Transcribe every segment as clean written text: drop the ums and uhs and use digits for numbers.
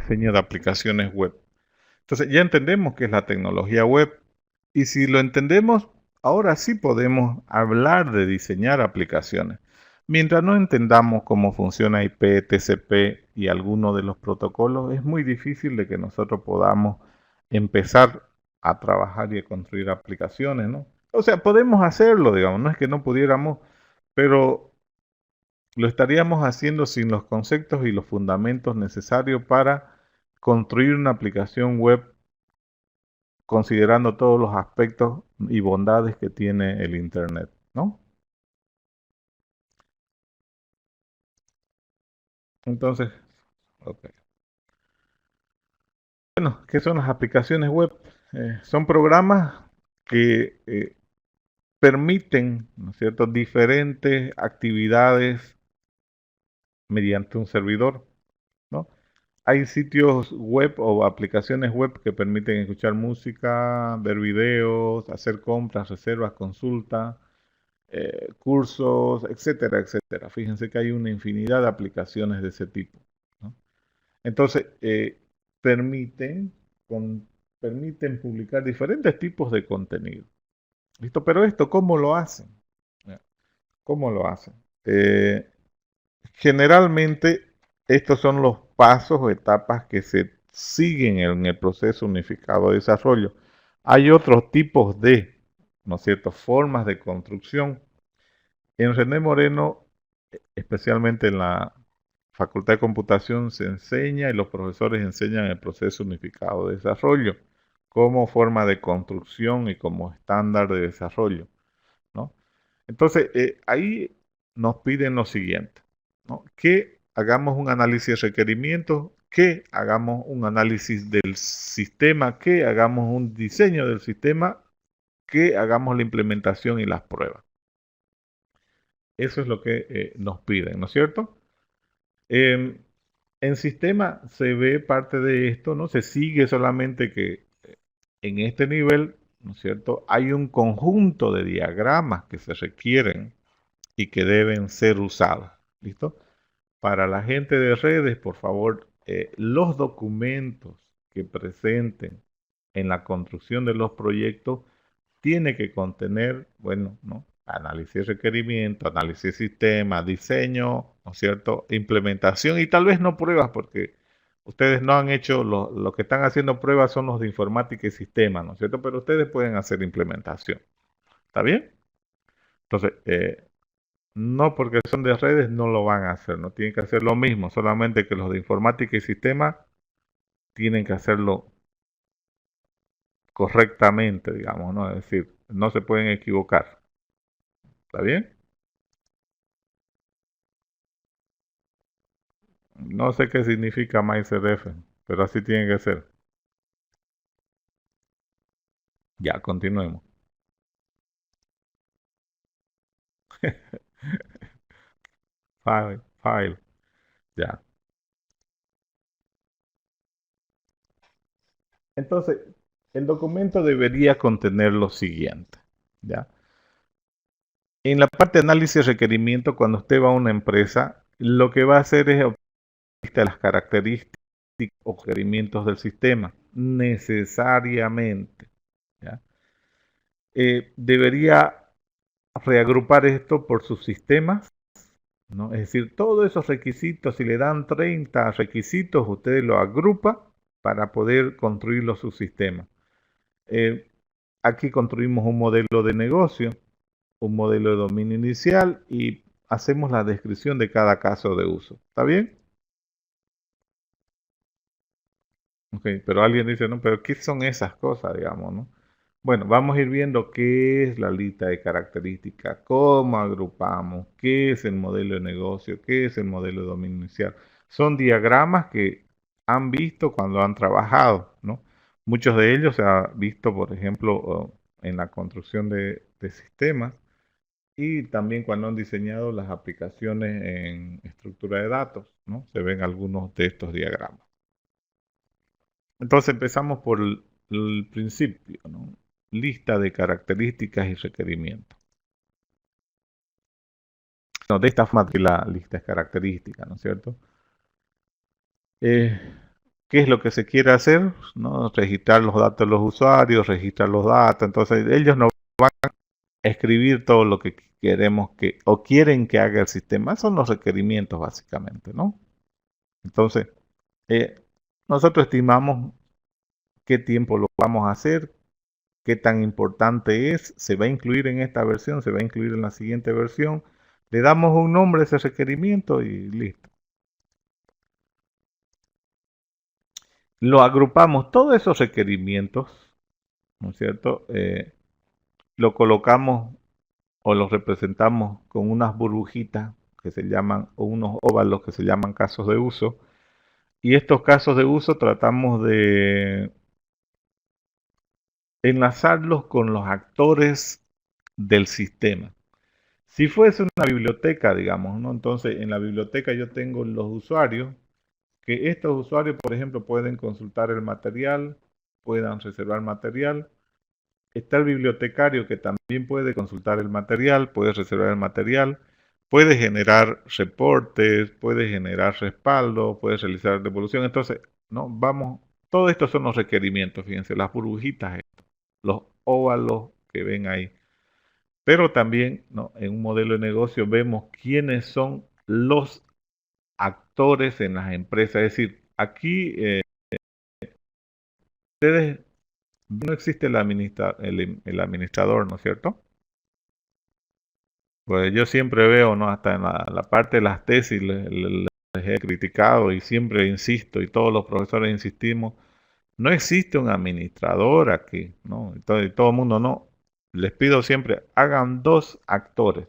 diseño de aplicaciones web. Entonces ya entendemos qué es la tecnología web y si lo entendemos, ahora sí podemos hablar de diseñar aplicaciones. Mientras no entendamos cómo funciona IP, TCP y alguno de los protocolos, es muy difícil de que nosotros podamos empezar a trabajar y a construir aplicaciones, ¿no? O sea, podemos hacerlo, digamos, no es que no pudiéramos, pero lo estaríamos haciendo sin los conceptos y los fundamentos necesarios para construir una aplicación web considerando todos los aspectos y bondades que tiene el Internet, ¿no? Entonces, ok. Bueno, ¿qué son las aplicaciones web? Son programas que permiten, ¿no es cierto?, diferentes actividades mediante un servidor, ¿no? Hay sitios web o aplicaciones web que permiten escuchar música, ver videos, hacer compras, reservas, consultas, cursos, etcétera, etcétera. Fíjense que hay una infinidad de aplicaciones de ese tipo, ¿no? Entonces, permiten, con- permiten publicar diferentes tipos de contenido. ¿Listo? Pero esto, ¿cómo lo hacen? Ya, ¿cómo lo hacen? Eh, Generalmente, estos son los pasos o etapas que se siguen en el proceso unificado de desarrollo. Hay otros tipos de, ¿no es cierto?, formas de construcción. En René Moreno, especialmente en la Facultad de Computación, se enseña y los profesores enseñan el proceso unificado de desarrollo como forma de construcción y como estándar de desarrollo, ¿no? Entonces, ahí nos piden lo siguiente, ¿no? Que hagamos un análisis de requerimientos, que hagamos un análisis del sistema, que hagamos un diseño del sistema, que hagamos la implementación y las pruebas. Eso es lo que nos piden, ¿no es cierto? Eh, en sistema se ve parte de esto, ¿no? Se sigue solamente que en este nivel, ¿no es cierto? Hay un conjunto de diagramas que se requieren y que deben ser usados. ¿Listo? Para la gente de redes, por favor, los documentos que presenten en la construcción de los proyectos tiene que contener, bueno, ¿no? Análisis de requerimiento, análisis de sistema, diseño, ¿no es cierto? Implementación y tal vez no pruebas porque ustedes no han hecho, lo que están haciendo pruebas son los de informática y sistema, ¿no es cierto? Pero ustedes pueden hacer implementación. ¿Está bien? Entonces, no porque son de redes no lo van a hacer, no tienen que hacer lo mismo, solamente que los de informática y sistema tienen que hacerlo correctamente, digamos, ¿no? Es decir, no se pueden equivocar. ¿Está bien? No sé qué significa MyCDF, pero así tiene que ser. Ya, continuemos. File, file, ya. Entonces, el documento debería contener lo siguiente, ¿ya? En la parte de análisis de requerimiento, cuando usted va a una empresa, lo que va a hacer es obtener las características o requerimientos del sistema, necesariamente, ¿ya? Debería reagrupar esto por subsistemas, ¿no? Es decir, todos esos requisitos, si le dan 30 requisitos, usted lo agrupa para poder construir los subsistemas. Eh, Aquí construimos un modelo de negocio, un modelo de dominio inicial y hacemos la descripción de cada caso de uso. ¿Está bien? Ok, pero alguien dice, no, pero ¿qué son esas cosas, digamos, no? Bueno, vamos a ir viendo qué es la lista de características, cómo agrupamos, qué es el modelo de negocio, qué es el modelo de dominio inicial. Son diagramas que han visto cuando han trabajado, ¿no? Muchos de ellos se ha visto, por ejemplo, en la construcción de sistemas y también cuando han diseñado las aplicaciones en estructura de datos, ¿no? Se ven algunos de estos diagramas. Entonces empezamos por el principio, ¿no? Lista de características y requerimientos. No, de esta forma que la lista es característica, ¿no es cierto? Eh, ¿Qué es lo que se quiere hacer? ¿No? Registrar los datos de los usuarios, registrar los datos. Entonces ellos nos van a escribir todo lo que queremos que o quieren que haga el sistema. Son los requerimientos básicamente, ¿no? Entonces, eh, nosotros estimamos qué tiempo lo vamos a hacer, qué tan importante es, se va a incluir en esta versión, se va a incluir en la siguiente versión. Le damos un nombre a ese requerimiento y listo. Lo agrupamos, todos esos requerimientos, ¿no es cierto? Lo colocamos o los representamos con unas burbujitas que se llaman, o unos óvalos que se llaman casos de uso. Y estos casos de uso tratamos de enlazarlos con los actores del sistema. Si fuese una biblioteca, digamos, ¿no? Entonces, en la biblioteca yo tengo los usuarios, que estos usuarios, por ejemplo, pueden consultar el material, puedan reservar material. Está el bibliotecario que también puede consultar el material, puede reservar el material, puede generar reportes, puede generar respaldo, puede realizar devolución. Entonces, ¿no? Vamos, todo esto son los requerimientos, fíjense, las burbujitas, los óvalos que ven ahí. Pero también, ¿no? En un modelo de negocio vemos quiénes son los actores en las empresas. Es decir, aquí ustedes no existe el administrador, ¿no es cierto? Pues yo siempre veo, ¿no? Hasta en la parte de las tesis les he criticado y siempre insisto, y todos los profesores insistimos, no existe un administrador aquí, ¿no? Entonces, todo el mundo no. Les pido siempre, hagan dos actores.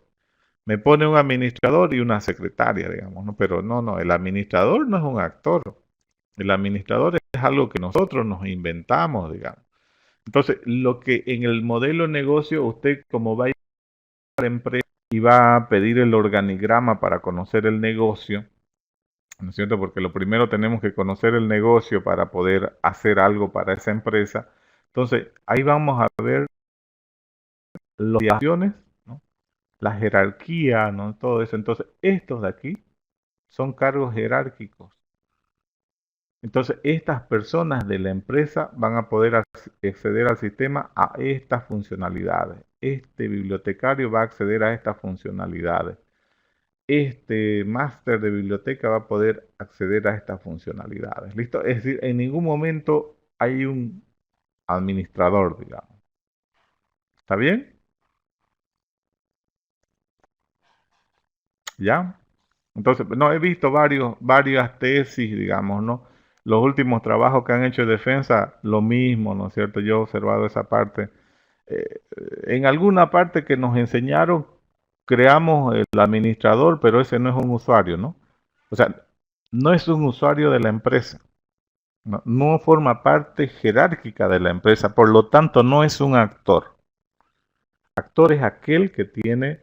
Me pone un administrador y una secretaria, digamos, ¿no? Pero no, el administrador no es un actor. El administrador es algo que nosotros nos inventamos, digamos. Entonces, lo que en el modelo de negocio, usted como va a ir a la empresa y va a pedir el organigrama para conocer el negocio, ¿no es cierto? Porque lo primero tenemos que conocer el negocio para poder hacer algo para esa empresa. Entonces, ahí vamos a ver las acciones, ¿no? La jerarquía, ¿no? Todo eso. Entonces, estos de aquí son cargos jerárquicos. Entonces, estas personas de la empresa van a poder acceder al sistema a estas funcionalidades. Este bibliotecario va a acceder a estas funcionalidades. Este máster de biblioteca va a poder acceder a estas funcionalidades. ¿Listo? Es decir, en ningún momento hay un administrador, digamos. ¿Está bien? ¿Ya? Entonces, no, he visto varias tesis, digamos, ¿no? Los últimos trabajos que han hecho de defensa, lo mismo, ¿no es cierto? Yo he observado esa parte. Eh, en alguna parte que nos enseñaron, creamos el administrador, pero ese no es un usuario, ¿no? O sea, no es un usuario de la empresa, no forma parte jerárquica de la empresa, por lo tanto no es un actor. Actor es aquel que tiene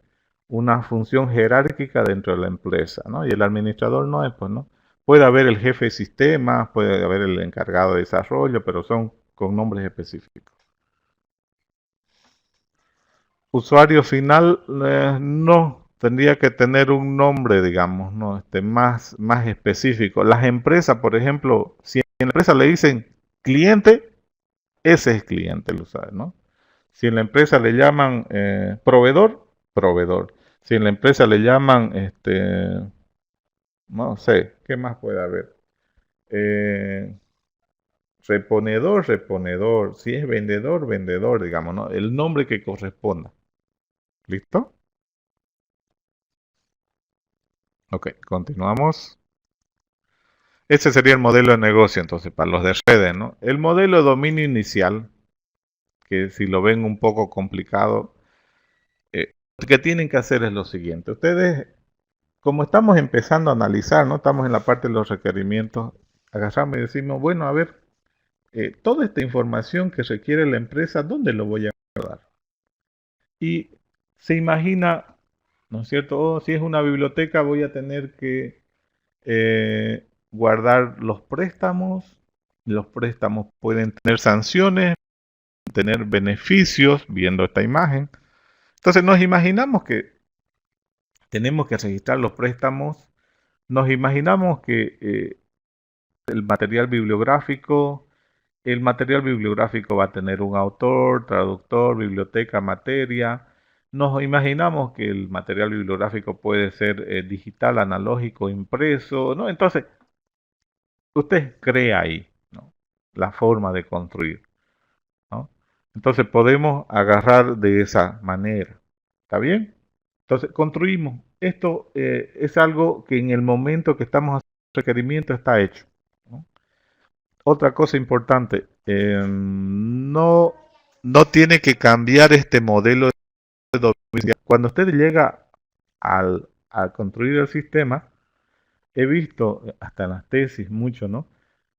una función jerárquica dentro de la empresa, ¿no? Y el administrador no es, pues, ¿no? Puede haber el jefe de sistemas, puede haber el encargado de desarrollo, pero son con nombres específicos. Usuario final, no, tendría que tener un nombre, digamos, ¿no? Más específico. Las empresas, por ejemplo, si en la empresa le dicen cliente, ese es cliente el usuario, ¿no? Si en la empresa le llaman proveedor, proveedor. Si en la empresa le llaman, no sé, ¿qué más puede haber? Eh, reponedor, reponedor. Si es vendedor, vendedor, digamos, ¿no? El nombre que corresponda. ¿Listo? Ok, continuamos. Ese sería el modelo de negocio, entonces, para los de redes, ¿no? El modelo de dominio inicial, que si lo ven un poco complicado, lo que tienen que hacer es lo siguiente. Ustedes, como estamos empezando a analizar, ¿no? Estamos en la parte de los requerimientos, agarramos y decimos, bueno, a ver, toda esta información que requiere la empresa, ¿dónde lo voy a guardar? Y se imagina, ¿no es cierto? Oh, si es una biblioteca, voy a tener que guardar los préstamos. Los préstamos pueden tener sanciones, tener beneficios, viendo esta imagen. Entonces nos imaginamos que tenemos que registrar los préstamos, nos imaginamos que el material bibliográfico. El material bibliográfico va a tener un autor, traductor, biblioteca, materia. Nos imaginamos que el material bibliográfico puede ser digital, analógico, impreso, ¿no? Entonces, usted crea ahí, ¿no? La forma de construir, ¿no? Entonces podemos agarrar de esa manera. ¿Está bien? Entonces construimos. Esto es algo que en el momento que estamos haciendo el requerimiento está hecho, ¿no? Otra cosa importante, no tiene que cambiar este modelo de dominio. Cuando usted llega a construir el sistema, he visto hasta en las tesis mucho, ¿no?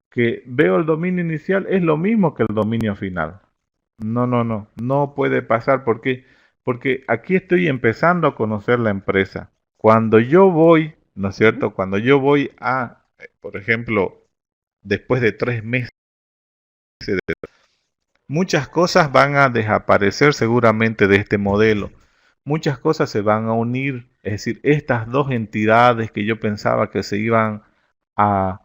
Que veo el dominio inicial es lo mismo que el dominio final. No puede pasar porque aquí estoy empezando a conocer la empresa. Cuando yo voy, ¿no es cierto? Cuando yo voy a, por ejemplo, después de 3 meses, muchas cosas van a desaparecer seguramente de este modelo. Muchas cosas se van a unir, es decir, estas dos entidades que yo pensaba que se a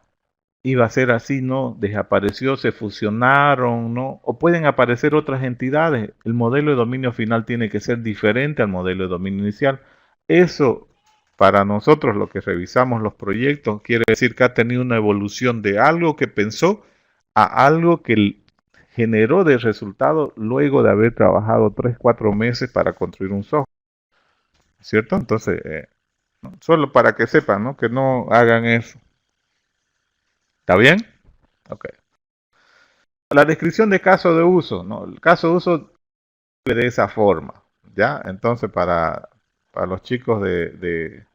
iba a ser así, ¿no? Desapareció, se fusionaron, ¿no? O pueden aparecer otras entidades. El modelo de dominio final tiene que ser diferente al modelo de dominio inicial. Eso, para nosotros, lo que revisamos los proyectos, quiere decir que ha tenido una evolución de algo que pensó a algo que generó de resultado luego de haber trabajado 3, 4 meses para construir un software, ¿cierto? Entonces, ¿no? Solo para que sepan, ¿no? Que no hagan eso. ¿Está bien? Ok. La descripción de caso de uso, ¿no? El caso de uso de esa forma, ¿ya? Entonces, para los chicos de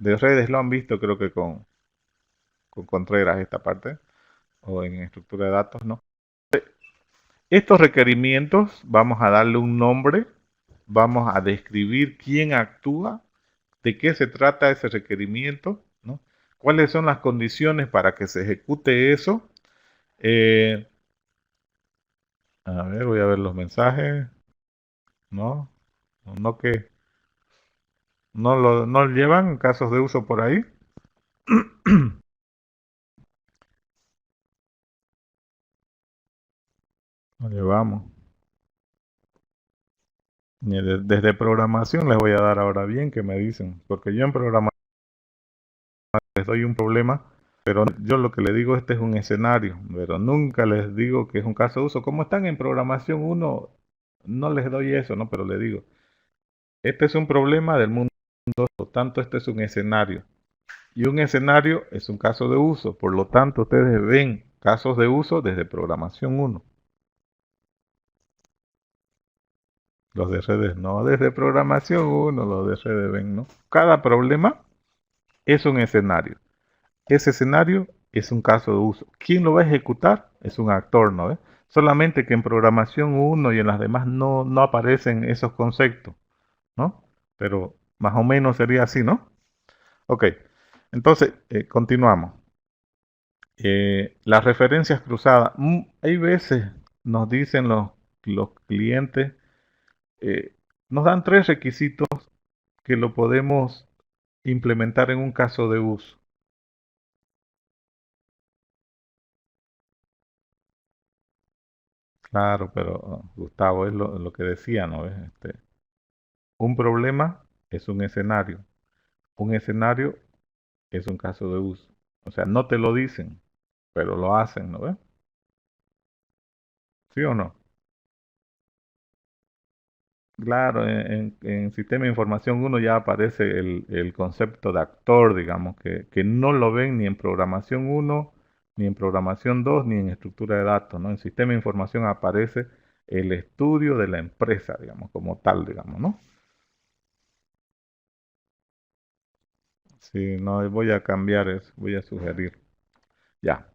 redes lo han visto, creo que con Contreras esta parte, o en estructura de datos, ¿no? Estos requerimientos, vamos a darle un nombre, vamos a describir quién actúa, de qué se trata ese requerimiento, ¿no? Cuáles son las condiciones para que se ejecute eso. Eh, a ver, voy a ver los mensajes, ¿no? No que no lo llevan casos de uso por ahí. Lo llevamos. Desde programación les voy a dar ahora bien que me dicen, porque yo en programación les doy un problema, pero yo lo que le digo, este es un escenario, pero nunca les digo que es un caso de uso. Como están en programación uno, no les doy eso, ¿no? Pero le digo, este es un problema del mundo, por lo tanto, este es un escenario. Y un escenario es un caso de uso, por lo tanto, ustedes ven casos de uso desde programación uno. Los de redes no, desde programación uno, los de redes ven, ¿no? Cada problema es un escenario. Ese escenario es un caso de uso. ¿Quién lo va a ejecutar? Es un actor, ¿no? Solamente que en programación uno y en las demás no aparecen esos conceptos, ¿no? Pero más o menos sería así, ¿no? Ok, entonces continuamos. Las referencias cruzadas. Hay veces nos dicen los clientes, nos dan 3 requisitos que lo podemos implementar en un caso de uso. Claro, pero Gustavo es lo que decía, ¿no? Un problema es un escenario. Un escenario es un caso de uso. O sea, no te lo dicen, pero lo hacen, ¿no ves? ¿Sí o no? Claro, en sistema de información uno ya aparece el concepto de actor, digamos, que no lo ven ni en programación uno ni en programación 2 ni en estructura de datos, ¿no? En sistema de información aparece el estudio de la empresa, digamos, como tal, digamos, ¿no? Sí, no, voy a cambiar eso, voy a sugerir. Ya,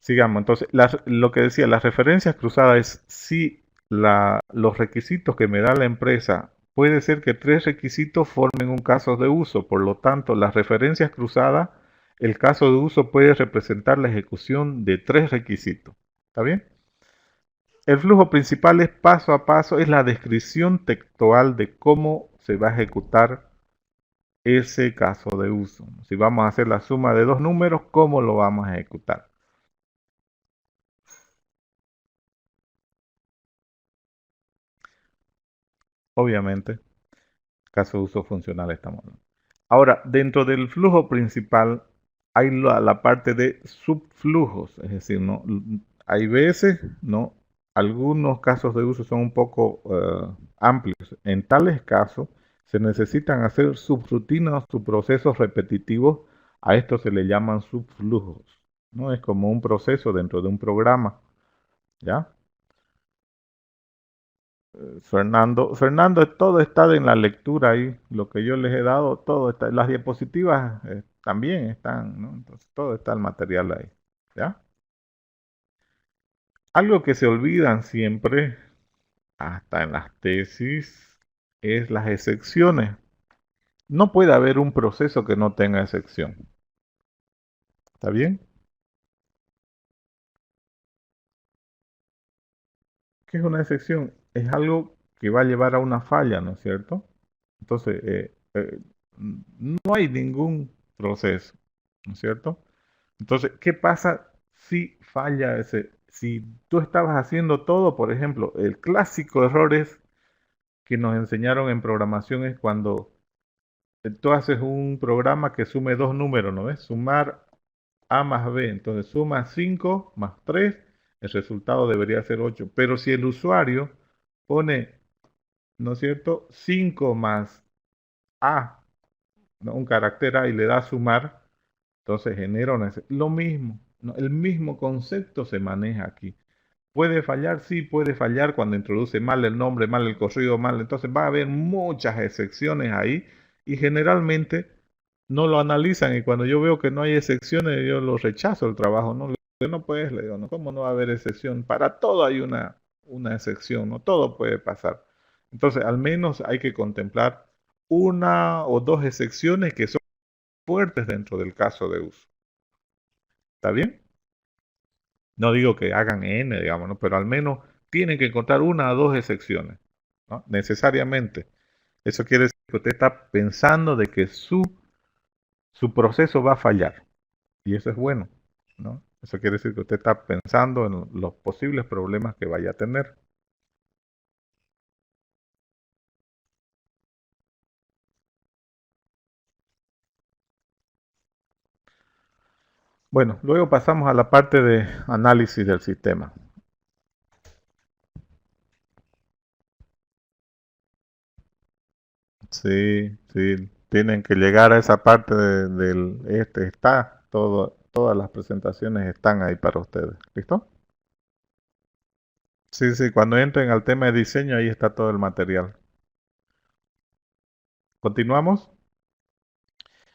sigamos. Entonces, lo que decía, las referencias cruzadas es si los requisitos que me da la empresa, puede ser que 3 requisitos formen un caso de uso. Por lo tanto, las referencias cruzadas, el caso de uso puede representar la ejecución de 3 requisitos. ¿Está bien? El flujo principal es paso a paso, es la descripción textual de cómo se va a ejecutar ese caso de uso. Si vamos a hacer la suma de dos números, ¿cómo lo vamos a ejecutar? Obviamente, caso de uso funcional estamos hablando. Ahora, dentro del flujo principal hay la parte de subflujos, es decir, ¿no? Hay veces, ¿no? Algunos casos de uso son un poco amplios. En tales casos se necesitan hacer subrutinas, subprocesos repetitivos. A esto se le llaman subflujos, ¿no? Es como un proceso dentro de un programa, ¿ya? Fernando, todo está en la lectura ahí, lo que yo les he dado, todo está, las diapositivas también están, ¿no? Entonces todo está el material ahí, ¿ya? Algo que se olvidan siempre, hasta en las tesis, es las excepciones. No puede haber un proceso que no tenga excepción, ¿está bien? ¿Qué es una excepción? Es algo que va a llevar a una falla, ¿no es cierto? Entonces, no hay ningún proceso, ¿no es cierto? Entonces, ¿qué pasa si falla ese? Si tú estabas haciendo todo, por ejemplo, el clásico error es que nos enseñaron en programación es cuando tú haces un programa que sume dos números, ¿no ves? Sumar A más B. Entonces suma 5 más 3, el resultado debería ser 8. Pero si el usuario pone, ¿no es cierto? 5 más A, ¿no? Un carácter A y le da a sumar, entonces genera lo mismo, ¿no? El mismo concepto se maneja aquí. ¿Puede fallar? Sí, puede fallar cuando introduce mal el nombre, mal el corrido, mal. Entonces va a haber muchas excepciones ahí y generalmente no lo analizan y cuando yo veo que no hay excepciones yo lo rechazo el trabajo, ¿no? No puedes, le digo, ¿no? ¿Cómo no va a haber excepción? Para todo hay una excepción, ¿no? Todo puede pasar. Entonces al menos hay que contemplar una o dos excepciones que son fuertes dentro del caso de uso. ¿Está bien? No digo que hagan N, digamos, ¿no? Pero al menos tienen que encontrar una o dos excepciones, ¿no? Necesariamente. Eso quiere decir que usted está pensando de que su proceso va a fallar. Y eso es bueno, ¿no? Eso quiere decir que usted está pensando en los posibles problemas que vaya a tener. Bueno, luego pasamos a la parte de análisis del sistema. Sí, sí, tienen que llegar a esa parte del está todo, todas las presentaciones están ahí para ustedes. ¿Listo? Sí, sí, cuando entren al tema de diseño ahí está todo el material. ¿Continuamos?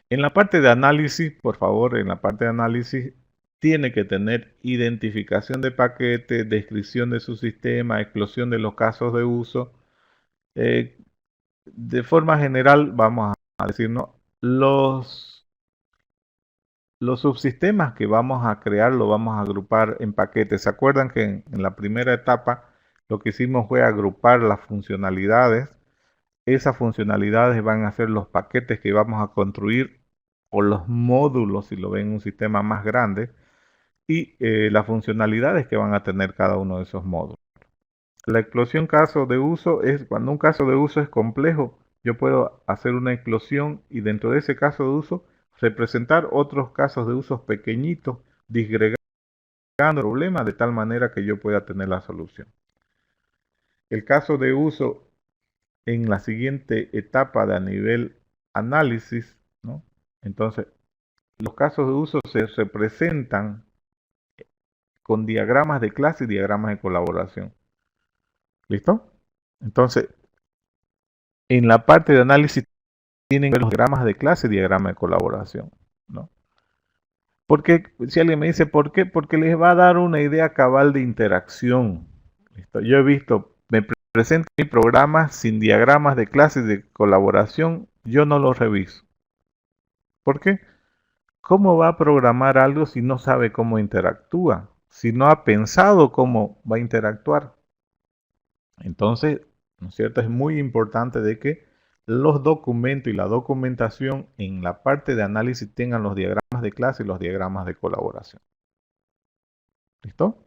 En la parte de análisis, por favor, en la parte de análisis tiene que tener identificación de paquete, descripción de su sistema, explosión de los casos de uso. Eh, de forma general, vamos a decir, ¿no? Los subsistemas que vamos a crear los vamos a agrupar en paquetes. ¿Se acuerdan que en la primera etapa lo que hicimos fue agrupar las funcionalidades? Esas funcionalidades van a ser los paquetes que vamos a construir o los módulos, si lo ven en un sistema más grande, y las funcionalidades que van a tener cada uno de esos módulos. La explosión caso de uso es cuando un caso de uso es complejo, yo puedo hacer una explosión y dentro de ese caso de uso representar otros casos de usos pequeñitos, disgregando problemas de tal manera que yo pueda tener la solución. El caso de uso en la siguiente etapa de a nivel análisis, ¿no? Entonces, los casos de uso se representan con diagramas de clase y diagramas de colaboración. ¿Listo? Entonces, en la parte de análisis tienen los diagramas de clase y diagrama de colaboración, ¿no? Porque si alguien me dice por qué, porque les va a dar una idea cabal de interacción. ¿Listo? Yo he visto, me presento mi programa sin diagramas de clase y de colaboración, yo no los reviso. ¿Por qué? ¿Cómo va a programar algo si no sabe cómo interactúa? Si no ha pensado cómo va a interactuar. Entonces, ¿no es cierto? Es muy importante de que los documentos y la documentación en la parte de análisis tengan los diagramas de clase y los diagramas de colaboración. ¿Listo?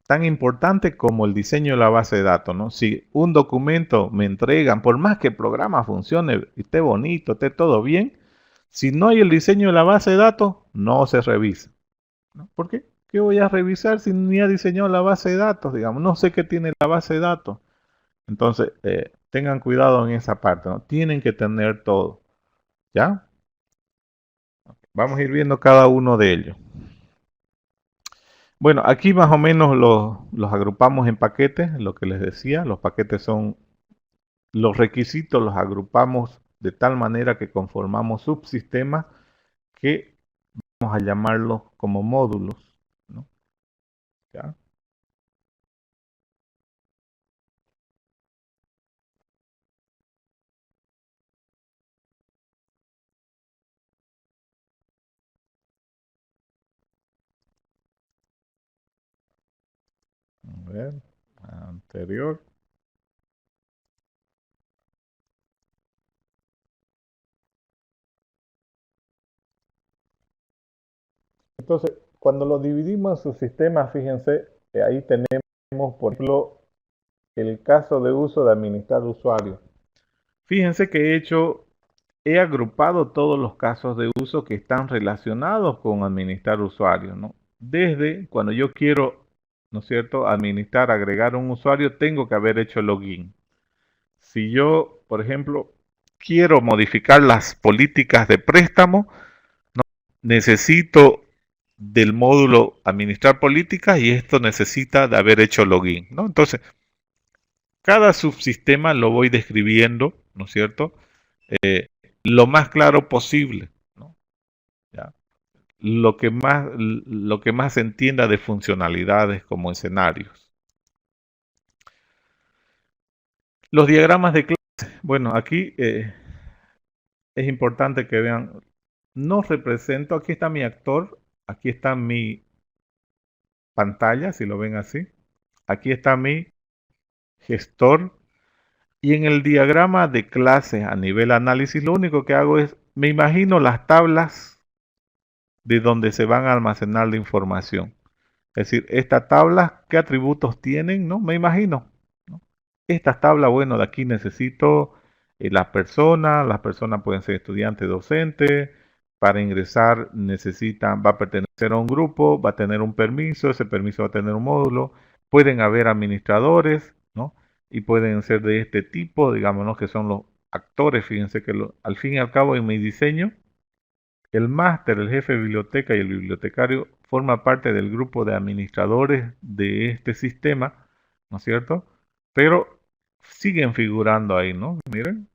Tan importante como el diseño de la base de datos, ¿no? Si un documento me entregan, por más que el programa funcione, esté bonito, esté todo bien, si no hay el diseño de la base de datos, no se revisa, ¿no? ¿Por qué? ¿Qué voy a revisar si ni ha diseñado la base de datos? Digamos, no sé qué tiene la base de datos. Entonces, tengan cuidado en esa parte, ¿no? Tienen que tener todo, ¿ya? Vamos a ir viendo cada uno de ellos. Bueno, aquí más o menos los agrupamos en paquetes, lo que les decía, los paquetes son los requisitos, los agrupamos de tal manera que conformamos subsistemas que vamos a llamarlos como módulos, ¿no? ¿Ya? A ver, anterior. Entonces, cuando lo dividimos en subsistemas, fíjense, ahí tenemos, por ejemplo, el caso de uso de administrar usuarios. Fíjense que he agrupado todos los casos de uso que están relacionados con administrar usuarios, ¿no? Desde cuando yo quiero, ¿no es cierto?, administrar, agregar un usuario, tengo que haber hecho login. Si yo, por ejemplo, quiero modificar las políticas de préstamo, ¿no? Necesito del módulo administrar políticas y esto necesita de haber hecho login, ¿no? Entonces, cada subsistema lo voy describiendo, ¿no es cierto? Lo más claro posible, ¿no? ¿Ya? Lo que más se entienda de funcionalidades como escenarios. Los diagramas de clase. Bueno, aquí es importante que vean, no represento, aquí está mi actor, aquí está mi pantalla, si lo ven así, aquí está mi gestor, y en el diagrama de clases a nivel análisis, lo único que hago es, me imagino las tablas de donde se van a almacenar la información. Es decir, estas tablas, ¿qué atributos tienen? ¿No? Me imagino, ¿no? Estas tablas, bueno, de aquí necesito las personas pueden ser estudiantes, docentes, para ingresar va a pertenecer a un grupo, va a tener un permiso, ese permiso va a tener un módulo, pueden haber administradores, ¿no? Y pueden ser de este tipo, digamos, ¿no? Que son los actores, fíjense que al fin y al cabo en mi diseño, el máster, el jefe de biblioteca y el bibliotecario forma parte del grupo de administradores de este sistema, ¿no es cierto? Pero siguen figurando ahí, ¿no? Miren,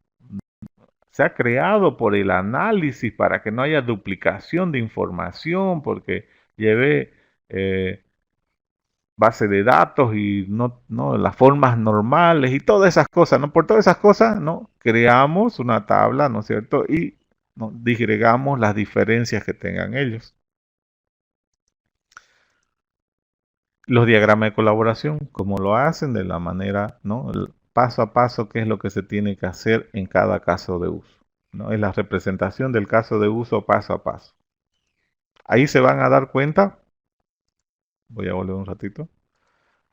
se ha creado por el análisis para que no haya duplicación de información, porque llevé base de datos y no las formas normales y todas esas cosas, ¿no? Por todas esas cosas, ¿no? Creamos una tabla, ¿no es cierto? Y ¿no? Disgregamos las diferencias que tengan ellos. Los diagramas de colaboración, como lo hacen de la manera, ¿no? El paso a paso, qué es lo que se tiene que hacer en cada caso de uso, ¿no? Es la representación del caso de uso paso a paso. Ahí se van a dar cuenta, voy a volver un ratito.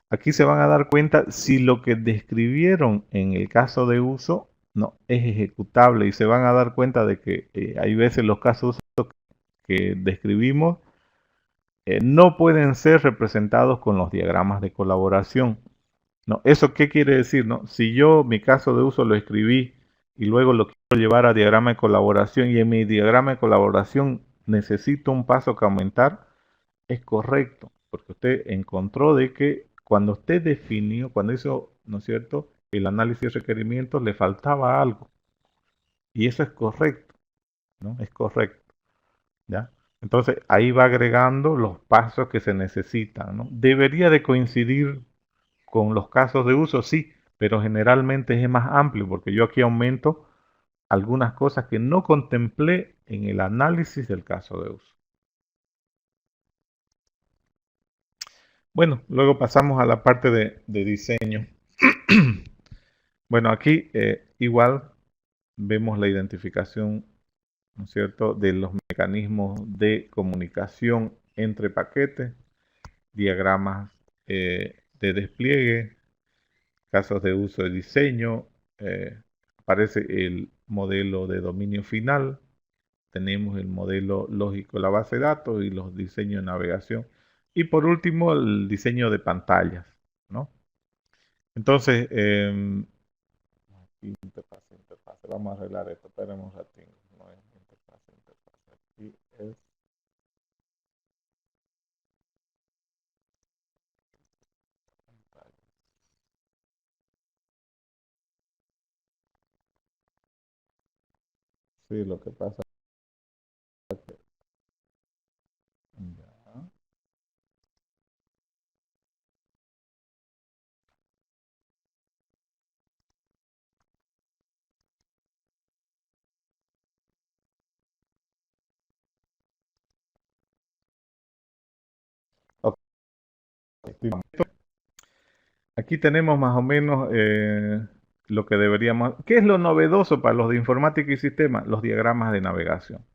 Aquí se van a dar cuenta si lo que describieron en el caso de uso no es ejecutable y se van a dar cuenta de que hay veces los casos que describimos no pueden ser representados con los diagramas de colaboración. ¿No? ¿Eso qué quiere decir? ¿No? Si yo mi caso de uso lo escribí y luego lo quiero llevar a diagrama de colaboración y en mi diagrama de colaboración necesito un paso que aumentar, es correcto, porque usted encontró de que cuando usted definió, cuando hizo, ¿no es cierto?, el análisis de requerimientos, le faltaba algo. Y eso es correcto, ¿no? Es correcto, ¿ya? Entonces, ahí va agregando los pasos que se necesitan, ¿no? Debería de coincidir con los casos de uso, sí, pero generalmente es más amplio, porque yo aquí aumento algunas cosas que no contemplé en el análisis del caso de uso. Bueno, luego pasamos a la parte de diseño. Bueno, aquí igual vemos la identificación, ¿no es cierto?, de los mecanismos de comunicación entre paquetes, diagramas de despliegue, casos de uso de diseño, aparece el modelo de dominio final, tenemos el modelo lógico de la base de datos y los diseños de navegación. Y por último, el diseño de pantallas, ¿no? Entonces, interfase, vamos a arreglar esto, esperemos un ratito, no es interfase, aquí es pantalla. Sí, lo que pasa es que, ya, ok, aquí tenemos más o menos lo que deberíamos... ¿Qué es lo novedoso para los de informática y sistemas? Los diagramas de navegación.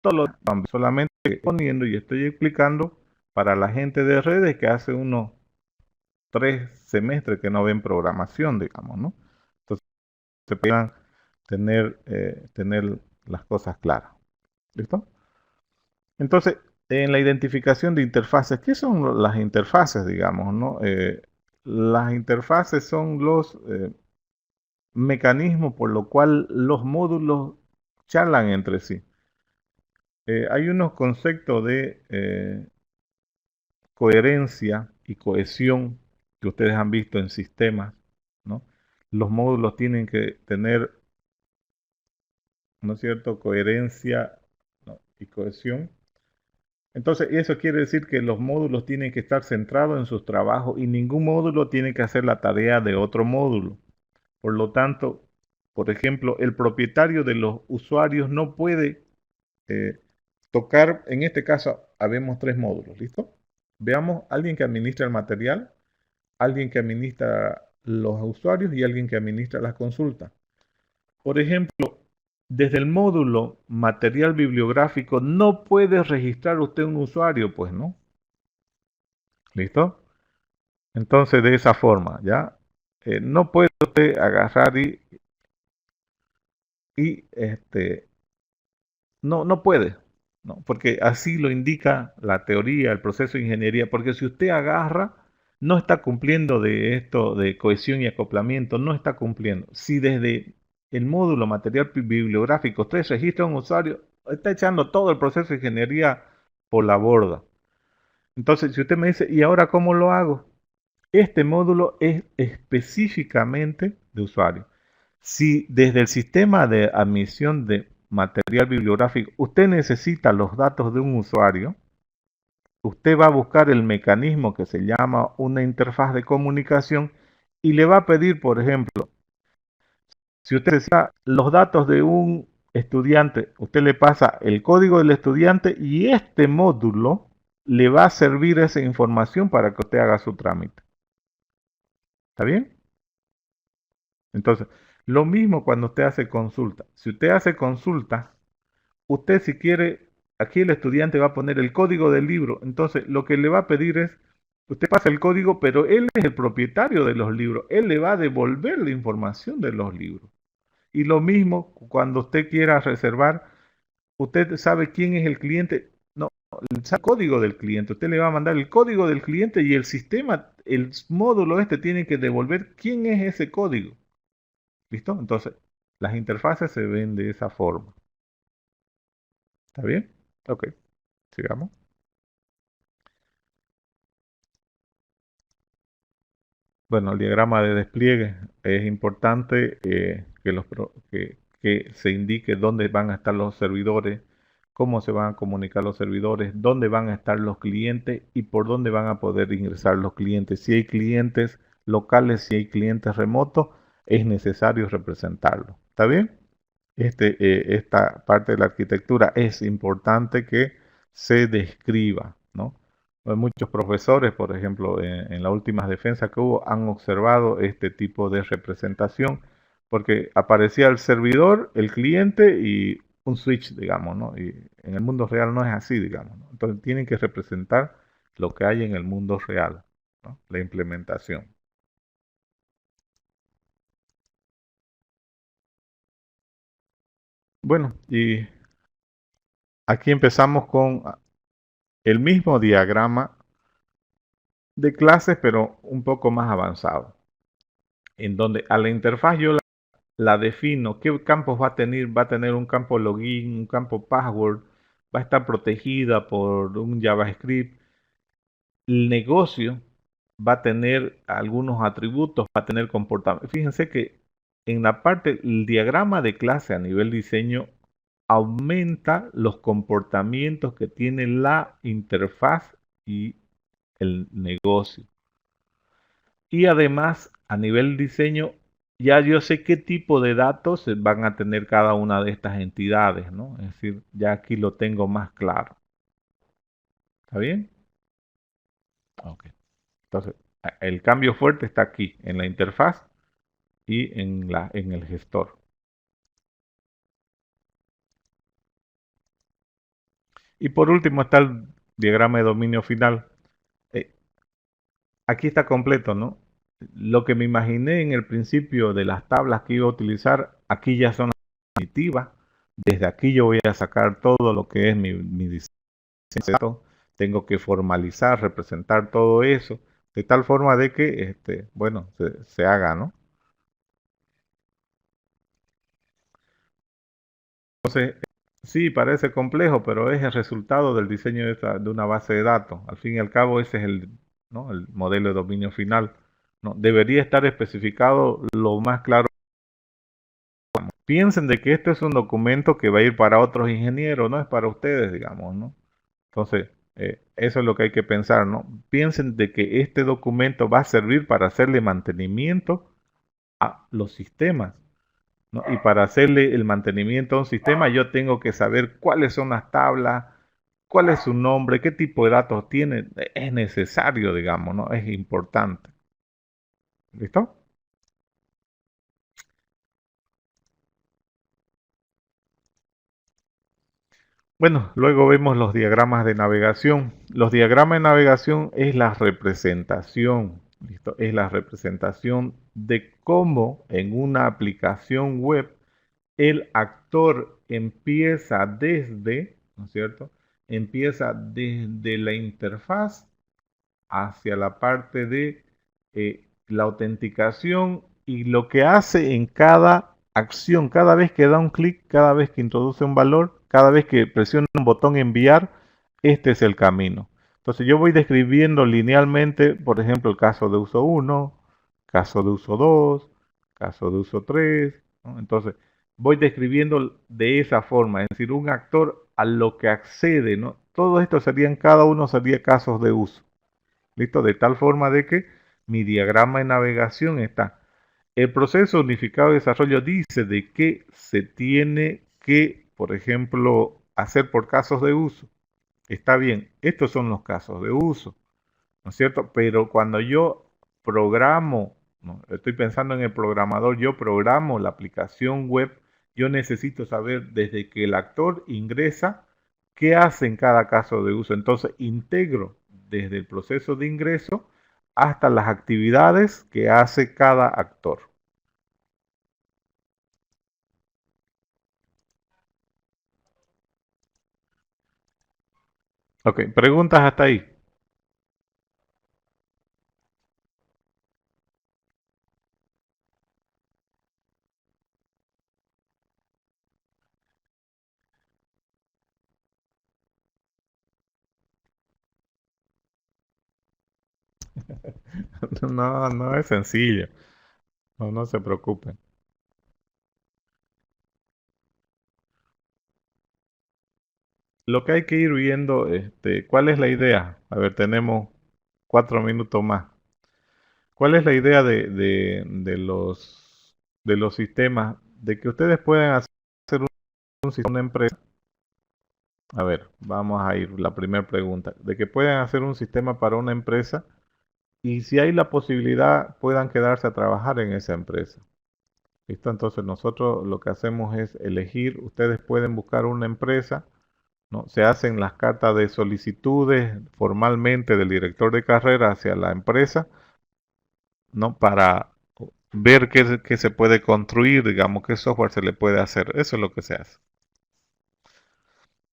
Todo lo solamente poniendo y estoy explicando para la gente de redes que hace unos 3 semestres que no ven programación, digamos, ¿no? Entonces, se puedan tener las cosas claras. ¿Listo? Entonces, en la identificación de interfaces, ¿qué son las interfaces, digamos, no? Las interfaces son los mecanismos por lo cual los módulos charlan entre sí. Hay unos conceptos de coherencia y cohesión que ustedes han visto en sistemas, ¿no? Los módulos tienen que tener, ¿no es cierto?, coherencia, ¿no?, y cohesión. Entonces, eso quiere decir que los módulos tienen que estar centrados en sus trabajos y ningún módulo tiene que hacer la tarea de otro módulo. Por lo tanto, por ejemplo, el propietario de los usuarios no puede tocar, en este caso, habemos 3 módulos, ¿listo? Veamos, alguien que administra el material, alguien que administra los usuarios y alguien que administra las consultas. Por ejemplo, desde el módulo material bibliográfico no puede registrar usted un usuario, pues no. ¿Listo? Entonces, de esa forma, ¿ya? No puede usted agarrar y no puede, ¿no? Porque así lo indica la teoría, el proceso de ingeniería, porque si usted agarra, no está cumpliendo de esto de cohesión y acoplamiento, no está cumpliendo. Si desde el módulo material bibliográfico usted registra un usuario, está echando todo el proceso de ingeniería por la borda. Entonces, si usted me dice, ¿y ahora cómo lo hago? Este módulo es específicamente de usuario. Si desde el sistema de admisión de material bibliográfico usted necesita los datos de un usuario, usted va a buscar el mecanismo que se llama una interfaz de comunicación y le va a pedir, por ejemplo, si usted necesita los datos de un estudiante, usted le pasa el código del estudiante y este módulo le va a servir esa información para que usted haga su trámite. ¿Está bien? Entonces, lo mismo cuando usted hace consulta. Si usted hace consulta, usted si quiere, aquí el estudiante va a poner el código del libro. Entonces, lo que le va a pedir es, usted pasa el código, pero él es el propietario de los libros. Él le va a devolver la información de los libros. Y lo mismo cuando usted quiera reservar, usted sabe quién es el cliente. No, el código del cliente. Usted le va a mandar el código del cliente y el sistema, el módulo este tiene que devolver quién es ese código. ¿Listo? Entonces, las interfaces se ven de esa forma. ¿Está bien? Ok, sigamos. Bueno, el diagrama de despliegue es importante que se indique dónde van a estar los servidores, cómo se van a comunicar los servidores, dónde van a estar los clientes y por dónde van a poder ingresar los clientes. Si hay clientes locales, si hay clientes remotos, es necesario representarlo. ¿Está bien? Esta parte de la arquitectura es importante que se describa, ¿no? Muchos profesores, por ejemplo, en las últimas defensas que hubo, han observado este tipo de representación, porque aparecía el servidor, el cliente y un switch, digamos, ¿no? Y en el mundo real no es así, digamos, ¿no? Entonces tienen que representar lo que hay en el mundo real, ¿no? La implementación. Bueno, y aquí empezamos con el mismo diagrama de clases, pero un poco más avanzado, en donde a la interfaz yo la defino, qué campos va a tener un campo login, un campo password, va a estar protegida por un JavaScript. El negocio va a tener algunos atributos, va a tener comportamiento. Fíjense que en la parte, el diagrama de clase a nivel diseño aumenta los comportamientos que tiene la interfaz y el negocio. Y además, a nivel diseño, ya yo sé qué tipo de datos van a tener cada una de estas entidades, ¿no? Es decir, ya aquí lo tengo más claro. ¿Está bien? Ok. Entonces, el cambio fuerte está aquí, en la interfaz y en el gestor. Y por último está el diagrama de dominio final. Eh, Aquí está completo, ¿no? Lo que me imaginé en el principio de las tablas que iba a utilizar, aquí ya son definitivas. Desde aquí yo voy a sacar todo lo que es mi diseño. Tengo que formalizar, representar todo eso, de tal forma de que, bueno, se haga, ¿no? Entonces, sí, parece complejo, pero es el resultado del diseño de una base de datos. Al fin y al cabo, ese es ¿no? El modelo de dominio final, ¿no? Debería estar especificado lo más claro. Piensen de que este es un documento que va a ir para otros ingenieros, no es para ustedes, digamos, ¿no? Entonces, eso es lo que hay que pensar, ¿no? Piensen de que este documento va a servir para hacerle mantenimiento a los sistemas, ¿no? Y para hacerle el mantenimiento a un sistema, yo tengo que saber cuáles son las tablas, cuál es su nombre, qué tipo de datos tiene. Es necesario, digamos, ¿no? Es importante. ¿Listo? Bueno, luego vemos los diagramas de navegación. Los diagramas de navegación es la representación, ¿listo? Es la representación de cómo en una aplicación web el actor empieza desde, ¿no es cierto? Empieza desde la interfaz hacia la parte de la autenticación y lo que hace en cada acción, cada vez que da un clic, cada vez que introduce un valor, cada vez que presiona un botón enviar, este es el camino. Entonces yo voy describiendo linealmente, por ejemplo, el caso de uso 1, caso de uso 2, caso de uso 3, ¿no? Entonces voy describiendo de esa forma, es decir, un actor a lo que accede, ¿no? Todo esto serían, cada uno sería casos de uso. ¿Listo? De tal forma de que mi diagrama de navegación está. El proceso unificado de desarrollo dice de que se tiene que, por ejemplo, hacer por casos de uso. Está bien, estos son los casos de uso, ¿no es cierto? Pero cuando yo programo, ¿no? Estoy pensando en el programador, yo programo la aplicación web, yo necesito saber desde que el actor ingresa, qué hace en cada caso de uso. Entonces, integro desde el proceso de ingreso hasta las actividades que hace cada actor. Ok, preguntas hasta ahí. No, no es sencillo. No, no se preocupen. Lo que hay que ir viendo, ¿cuál es la idea? A ver, tenemos 4 minutos más. ¿Cuál es la idea de los sistemas? De que ustedes puedan hacer un sistema, una empresa A ver, vamos a ir la primera pregunta. De que puedan hacer un sistema para una empresa y si hay la posibilidad puedan quedarse a trabajar en esa empresa. ¿Listo? Entonces nosotros lo que hacemos es elegir, ustedes pueden buscar una empresa, ¿no? Se hacen las cartas de solicitudes formalmente del director de carrera hacia la empresa, ¿no? Para ver qué se puede construir, digamos, qué software se le puede hacer. Eso es lo que se hace.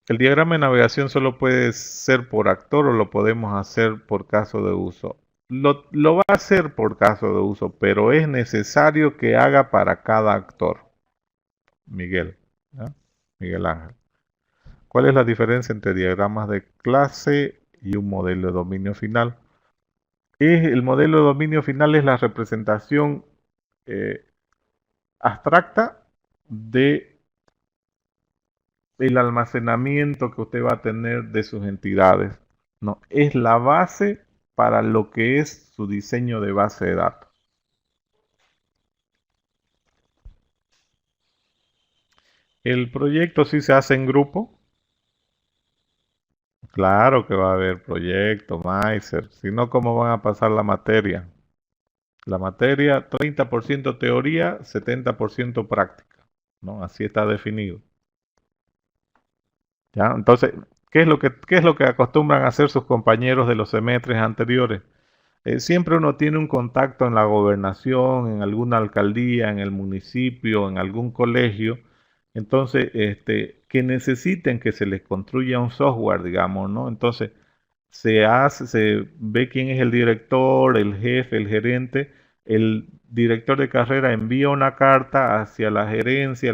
El diagrama de navegación solo puede ser por actor o lo podemos hacer por caso de uso. Lo va a hacer por caso de uso, pero es necesario que haga para cada actor. Miguel, ¿ya? Miguel Ángel. ¿Cuál es la diferencia entre diagramas de clase y un modelo de dominio final? El modelo de dominio final es la representación eh, abstracta de el almacenamiento que usted va a tener de sus entidades. No, es la base para lo que es su diseño de base de datos. El proyecto sí se hace en grupo. Claro que va a haber proyecto, Meiser. Si no, ¿cómo van a pasar la materia? La materia, 30% teoría, 70% práctica, ¿no? Así está definido. ¿Ya? Entonces, qué es lo que acostumbran a hacer sus compañeros de los semestres anteriores? Siempre uno tiene un contacto en la gobernación, en alguna alcaldía, en el municipio, en algún colegio, entonces, que necesiten que se les construya un software, digamos, ¿no? Entonces, se ve quién es el director, el jefe, el gerente. El director de carrera envía una carta hacia la gerencia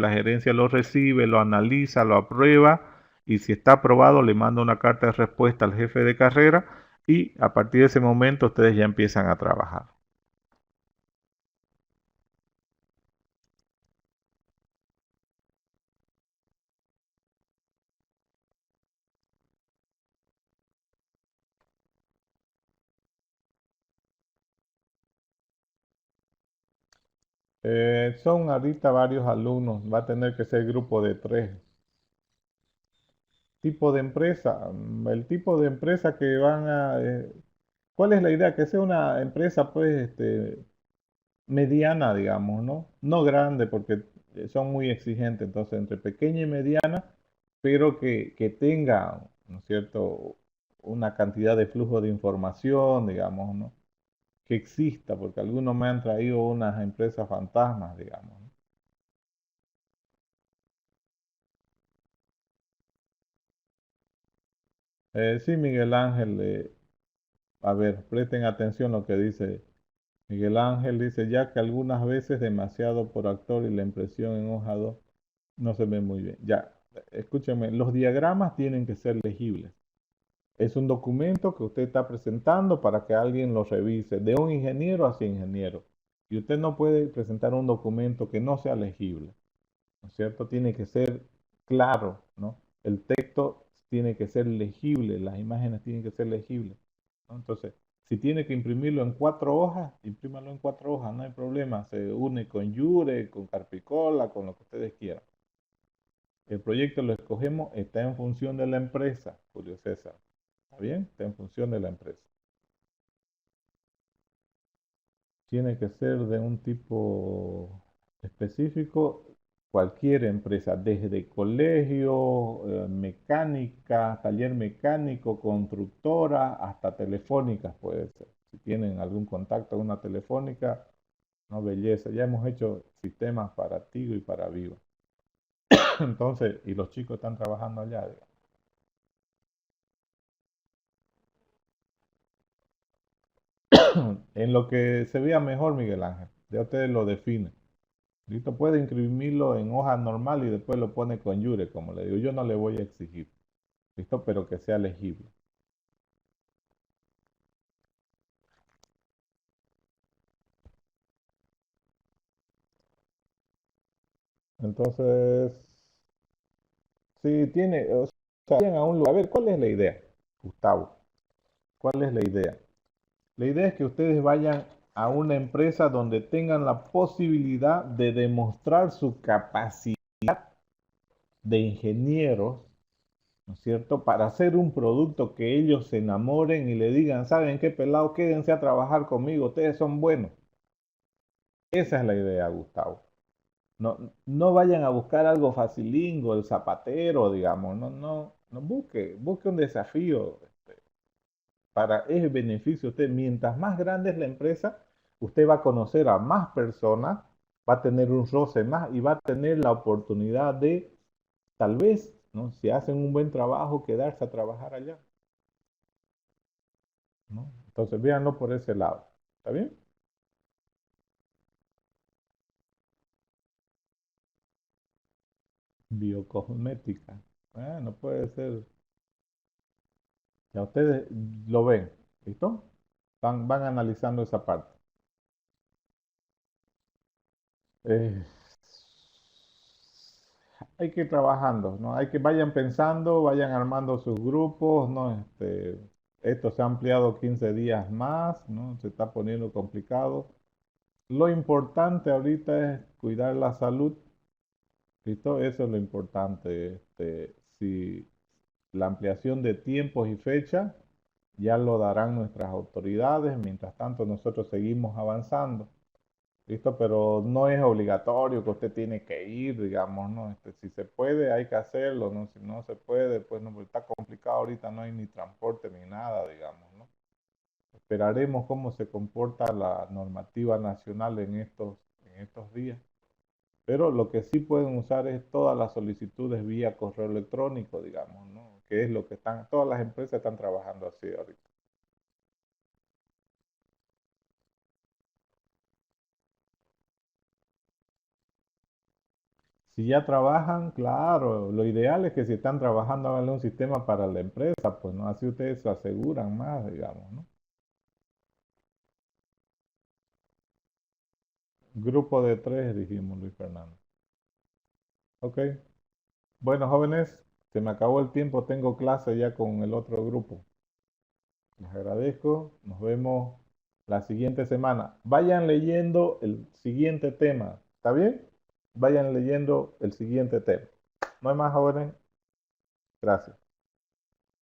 lo recibe, lo analiza, lo aprueba y si está aprobado le manda una carta de respuesta al jefe de carrera y a partir de ese momento ustedes ya empiezan a trabajar. Son ahorita varios alumnos, va a tener que ser grupo de tres. Tipo de empresa, el tipo de empresa que van a... ¿cuál es la idea? Que sea una empresa pues mediana, digamos, ¿no? No grande porque son muy exigentes, entonces entre pequeña y mediana, pero que tenga, ¿no es cierto?, una cantidad de flujo de información, digamos, ¿no? Que exista, porque algunos me han traído unas empresas fantasmas, digamos, ¿no? Sí, Miguel Ángel, a ver, presten atención lo que dice Miguel Ángel. Dice, ya que algunas veces demasiado por actor y la impresión en hoja 2 no se ve muy bien. Ya, escúcheme, los diagramas tienen que ser legibles. Es un documento que usted está presentando para que alguien lo revise, de un ingeniero hacia ingeniero. Y usted no puede presentar un documento que no sea legible, ¿no es cierto? Tiene que ser claro, ¿no? El texto tiene que ser legible, las imágenes tienen que ser legibles, ¿no? Entonces, si tiene que imprimirlo en 4 hojas, imprímalo en 4 hojas, no hay problema. Se une con Jure, con Carpicola, con lo que ustedes quieran. El proyecto lo escogemos, está en función de la empresa, Julio César. ¿Está bien? Está en función de la empresa. Tiene que ser de un tipo específico, cualquier empresa, desde colegio, mecánica, taller mecánico, constructora, hasta telefónicas puede ser. Si tienen algún contacto con una telefónica, no, belleza. Ya hemos hecho sistemas para Tigo y para Viva. Entonces, y los chicos están trabajando allá, digamos. En lo que se vea mejor, Miguel Ángel. Ya ustedes lo definen. Listo, puede imprimirlo en hoja normal y después lo pone con Jure, como le digo. Yo no le voy a exigir. Listo, pero que sea legible. Entonces, si tiene, o sea, vayan a un lugar. A ver, ¿cuál es la idea, Gustavo? ¿Cuál es la idea? La idea es que ustedes vayan a una empresa donde tengan la posibilidad de demostrar su capacidad de ingenieros, ¿no es cierto? Para hacer un producto que ellos se enamoren y le digan, ¿saben qué, pelado? Quédense a trabajar conmigo, ustedes son buenos. Esa es la idea, Gustavo. No, no vayan a buscar algo facilingo, el zapatero, digamos. No, no, no busque un desafío. Es beneficio usted. Mientras más grande es la empresa, usted va a conocer a más personas, va a tener un roce más y va a tener la oportunidad de, tal vez, ¿no? Si hacen un buen trabajo, quedarse a trabajar allá, ¿no? Entonces, véanlo por ese lado. ¿Está bien? Biocosmética. No puede ser. Ya ustedes lo ven, ¿listo? Van analizando esa parte. Eh, hay que ir trabajando, ¿no? Hay que vayan pensando, vayan armando sus grupos, ¿no? Esto se ha ampliado 15 días más, ¿no? Se está poniendo complicado. Lo importante ahorita es cuidar la salud, ¿listo? Eso es lo importante. Si la ampliación de tiempos y fechas ya lo darán nuestras autoridades, mientras tanto nosotros seguimos avanzando. ¿Listo? Pero no es obligatorio que usted tiene que ir, digamos, ¿no? Si se puede, hay que hacerlo, ¿no? Si no se puede, pues no, pues está complicado ahorita, no hay ni transporte ni nada, digamos, ¿no? Esperaremos cómo se comporta la normativa nacional en estos días. Pero lo que sí pueden usar es todas las solicitudes vía correo electrónico, digamos, ¿no? Que es lo que todas las empresas están trabajando así ahorita. Si ya trabajan, claro, lo ideal es que si están trabajando, háganle un sistema para la empresa, pues no, así ustedes se aseguran más, digamos, ¿no? Grupo de tres, dijimos Luis Fernando. Ok, bueno, jóvenes, se me acabó el tiempo, tengo clase ya con el otro grupo. Les agradezco, nos vemos la siguiente semana. Vayan leyendo el siguiente tema, ¿está bien? Vayan leyendo el siguiente tema. No hay más, jóvenes. Gracias.